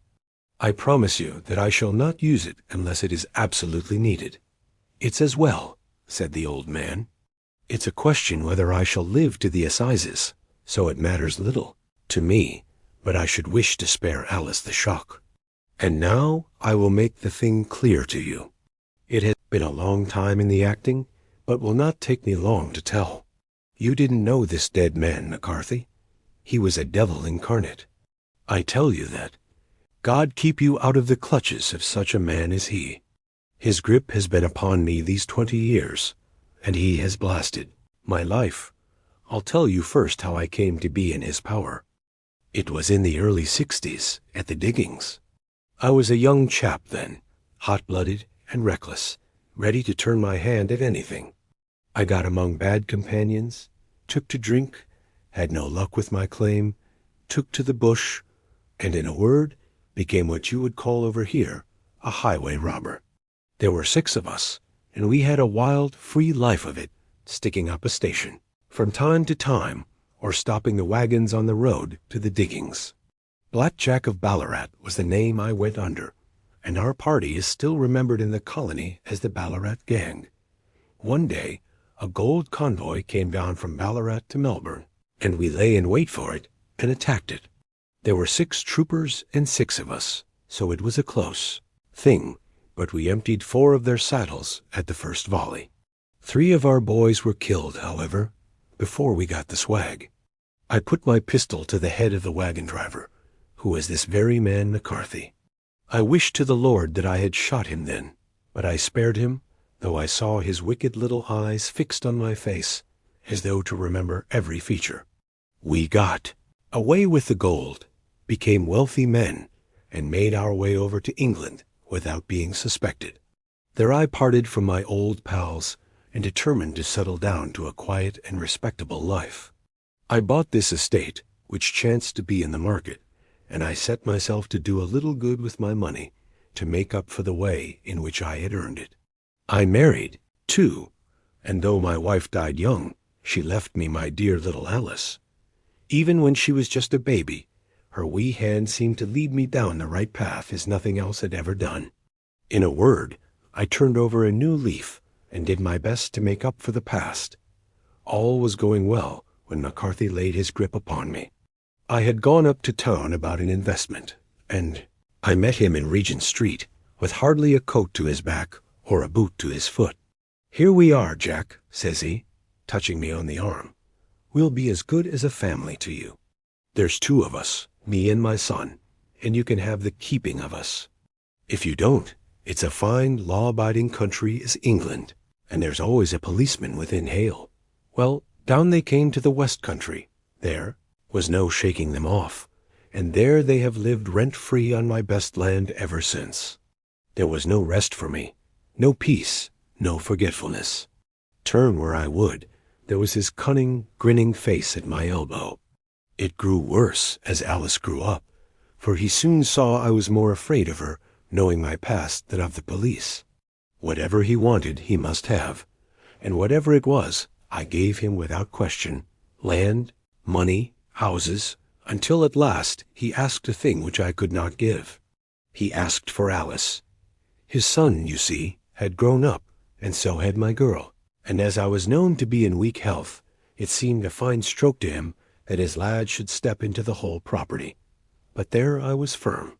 I promise you that I shall not use it unless it is absolutely needed. It's as well, said the old man. It's a question whether I shall live to the assizes, so it matters little to me, but I should wish to spare Alice the shock. And now I will make the thing clear to you. It has been a long time in the acting, but will not take me long to tell. You didn't know this dead man, McCarthy. He was a devil incarnate. I tell you that. God keep you out of the clutches of such a man as he. His grip has been upon me these 20 years, and he has blasted my life. I'll tell you first how I came to be in his power. It was in the early 60s, at the diggings. I was a young chap then, hot-blooded and reckless, ready to turn my hand at anything. I got among bad companions, took to drink, had no luck with my claim, took to the bush, and in a word, became what you would call over here a highway robber. There were 6 of us, and we had a wild, free life of it, sticking up a station, from time to time, or stopping the wagons on the road to the diggings. Black Jack of Ballarat was the name I went under, and our party is still remembered in the colony as the Ballarat Gang. One day, a gold convoy came down from Ballarat to Melbourne, and we lay in wait for it and attacked it. There were 6 troopers and 6 of us, so it was a close thing, but we emptied 4 of their saddles at the first volley. 3 of our boys were killed, however, before we got the swag. I put my pistol to the head of the wagon driver, who was this very man McCarthy. I wished to the Lord that I had shot him then, but I spared him, though I saw his wicked little eyes fixed on my face, as though to remember every feature. We got away with the gold, became wealthy men, and made our way over to England without being suspected. There I parted from my old pals and determined to settle down to a quiet and respectable life. I bought this estate, which chanced to be in the market, and I set myself to do a little good with my money to make up for the way in which I had earned it. I married, too, and though my wife died young, she left me my dear little Alice. Even when she was just a baby, her wee hand seemed to lead me down the right path as nothing else had ever done. In a word, I turned over a new leaf and did my best to make up for the past. All was going well when McCarthy laid his grip upon me. I had gone up to town about an investment, and I met him in Regent Street, with hardly a coat to his back or a boot to his foot. "Here we are, Jack," says he, touching me on the arm. "We'll be as good as a family to you. There's 2 of us, me and my son, and you can have the keeping of us. If you don't, it's a fine, law-abiding country as England, and there's always a policeman within hail." Well, down they came to the West Country. There was no shaking them off, and there they have lived rent-free on my best land ever since. There was no rest for me, no peace, no forgetfulness. Turn where I would, there was his cunning, grinning face at my elbow. It grew worse as Alice grew up, for he soon saw I was more afraid of her, knowing my past, than of the police. Whatever he wanted he must have, and whatever it was I gave him without question: land, money, houses, until at last he asked a thing which I could not give. He asked for Alice. His son, you see, had grown up, and so had my girl, and as I was known to be in weak health, it seemed a fine stroke to him that his lad should step into the whole property. But there I was firm.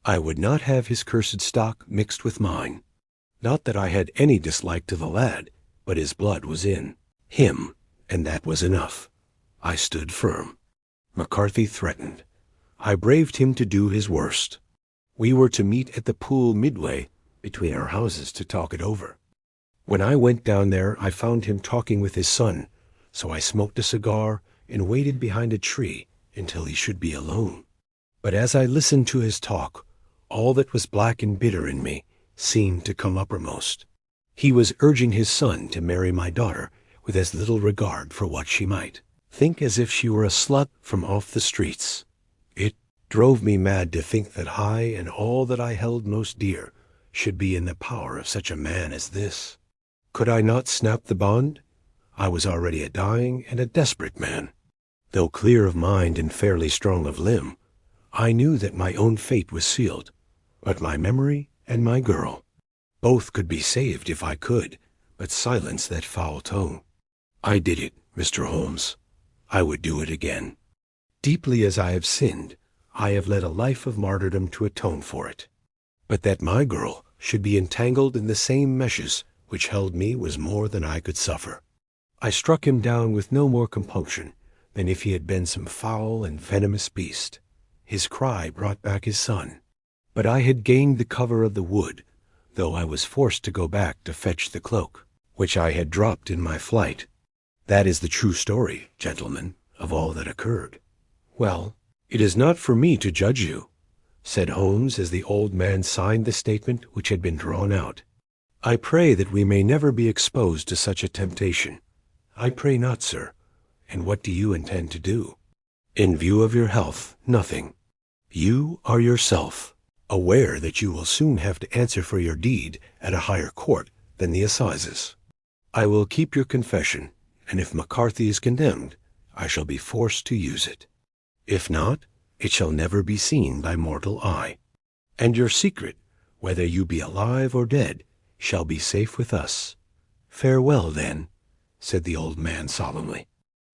I would not have his cursed stock mixed with mine. Not that I had any dislike to the lad, but his blood was in him, and that was enough. I stood firm. McCarthy threatened. I braved him to do his worst. We were to meet at the pool midway between our houses to talk it over. When I went down there, I found him talking with his son, so I smoked a cigar and waited behind a tree until he should be alone. But as I listened to his talk, all that was black and bitter in me seemed to come uppermost. He was urging his son to marry my daughter with as little regard for what she might think, as if she were a slut from off the streets. It drove me mad to think that I and all that I held most dear should be in the power of such a man as this. Could I not snap the bond? I was already a dying and a desperate man. Though clear of mind and fairly strong of limb, I knew that my own fate was sealed, but my memory and my girl, both could be saved if I could but silence that foul tongue. I did it, Mr. Holmes. I would do it again. Deeply as I have sinned, I have led a life of martyrdom to atone for it. But that my girl should be entangled in the same meshes which held me was more than I could suffer. I struck him down with no more compunction than if he had been some foul and venomous beast. His cry brought back his son. But I had gained the cover of the wood, though I was forced to go back to fetch the cloak, which I had dropped in my flight. That is the true story, gentlemen, of all that occurred. Well, it is not for me to judge you, said Holmes as the old man signed the statement which had been drawn out. I pray that we may never be exposed to such a temptation. I pray not, sir. And what do you intend to do? In view of your health, nothing. You are yourself, aware that you will soon have to answer for your deed at a higher court than the assizes. I will keep your confession, and if McCarthy is condemned, I shall be forced to use it. If not, it shall never be seen by mortal eye. And your secret, whether you be alive or dead, shall be safe with us. Farewell, then, said the old man solemnly.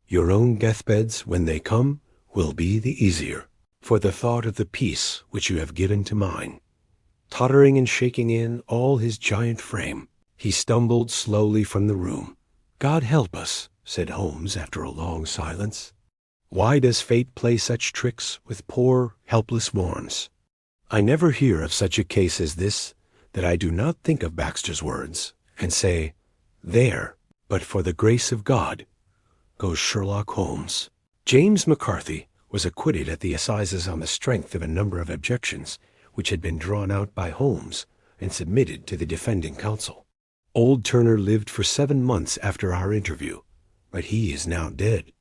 Your own deathbeds, when they come, will be the easier, for the thought of the peace which you have given to mine. Tottering and shaking in all his giant frame, he stumbled slowly from the room. God help us, said Holmes after a long silence. Why does fate play such tricks with poor, helpless worms? I never hear of such a case as this that I do not think of Baxter's words and say, there, but for the grace of God, goes Sherlock Holmes. James McCarthy was acquitted at the assizes on the strength of a number of objections which had been drawn out by Holmes and submitted to the defending counsel. Old Turner lived for 7 months after our interview, but he is now dead,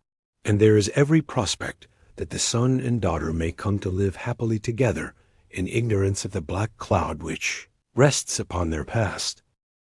and there is every prospect that the son and daughter may come to live happily together in ignorance of the black cloud which rests upon their past.